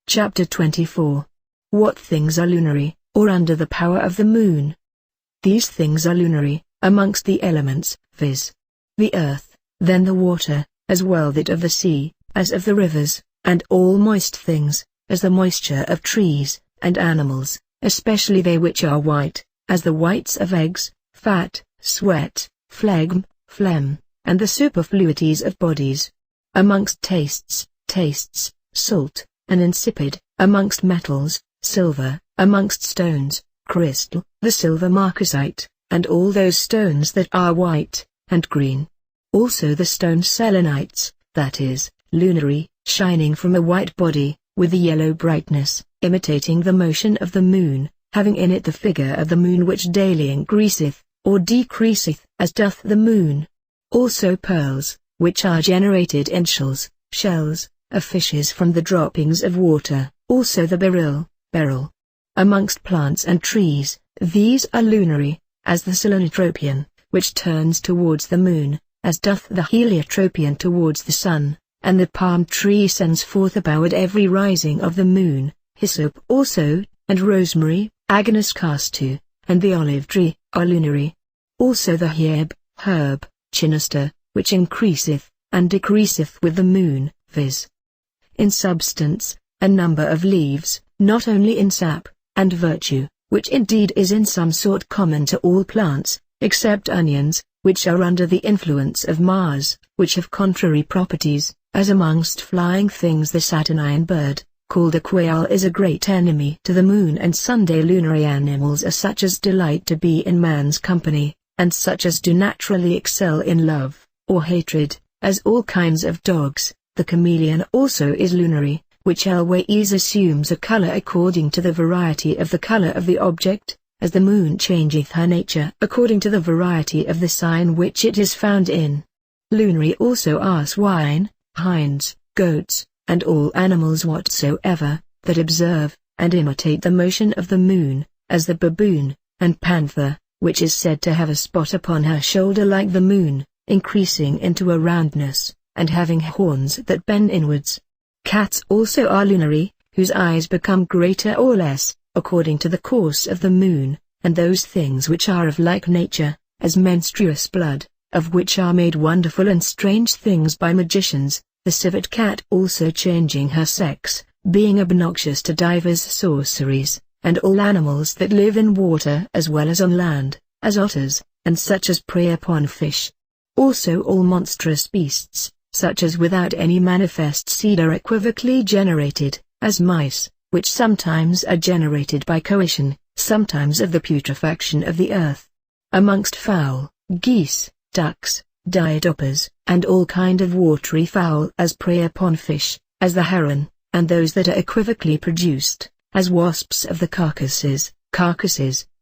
Chapter 24. What things are lunary, or under the power of the moon? These things are lunary, amongst the elements, viz. The earth, then the water, as well that of the sea, as of the rivers, and all moist things, as the moisture of trees, and animals, especially they which are white, as the whites of eggs, fat, sweat, phlegm, and the superfluities of bodies. Amongst tastes, salt, and insipid, amongst metals, silver, amongst stones, crystal, the silver marcasite, and all those stones that are white, and green. Also the stone selenites, that is, lunary, shining from a white body, with a yellow brightness, imitating the motion of the moon, having in it the figure of the moon which daily increaseth, or decreaseth as doth the moon. Also pearls, which are generated in shells, of fishes from the droppings of water, also the beryl. Amongst plants and trees, these are lunary, as the selenotropion, which turns towards the moon, as doth the heliotropion towards the sun, and the palm tree sends forth a bough at every rising of the moon, hyssop also, and rosemary, agnus castou, and the olive tree, are lunary. Also the herb, chinister, which increaseth, and decreaseth with the moon, viz. In substance, a number of leaves, not only in sap, and virtue, which indeed is in some sort common to all plants, except onions, which are under the influence of Mars, which have contrary properties, as amongst flying things the Saturnine bird, called a quail, is a great enemy to the moon, and Sunday lunary animals are such as delight to be in man's company, and such as do naturally excel in love, or hatred, as all kinds of dogs. The chameleon also is lunary, which always assumes a color according to the variety of the color of the object, as the moon changeth her nature according to the variety of the sign which it is found in. Lunary also are swine, hinds, goats, and all animals whatsoever, that observe, and imitate the motion of the moon, as the baboon, and panther, which is said to have a spot upon her shoulder like the moon, increasing into a roundness, and having horns that bend inwards. Cats also are lunary, whose eyes become greater or less, according to the course of the moon, and those things which are of like nature, as menstruous blood, of which are made wonderful and strange things by magicians, the civet cat also changing her sex, being obnoxious to divers sorceries, and all animals that live in water as well as on land, as otters, and such as prey upon fish. Also all monstrous beasts, such as without any manifest seed are equivocally generated, as mice, which sometimes are generated by coition, sometimes of the putrefaction of the earth. Amongst fowl, geese, ducks, diodopers, and all kind of watery fowl as prey upon fish, as the heron, and those that are equivocally produced, as wasps of the carcasses,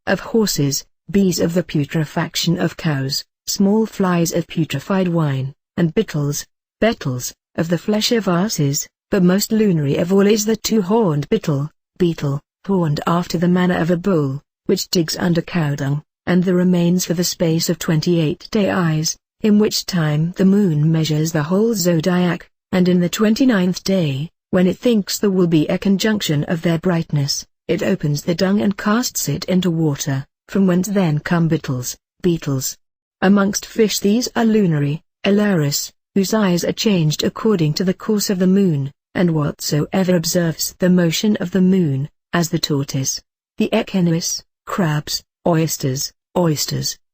of horses, bees of the putrefaction of cows, small flies of putrefied wine, and beetles, of the flesh of asses, but most lunary of all is the two-horned beetle, horned after the manner of a bull, which digs under cow dung, and the remains for the space of 28 days, in which time the moon measures the whole zodiac, and in the 29th day, when it thinks there will be a conjunction of their brightness, it opens the dung and casts it into water, from whence then come beetles. Amongst fish these are lunary, Elarus, whose eyes are changed according to the course of the moon, and whatsoever observes the motion of the moon, as the tortoise, the echinus, crabs, oysters,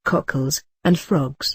cockles, and frogs.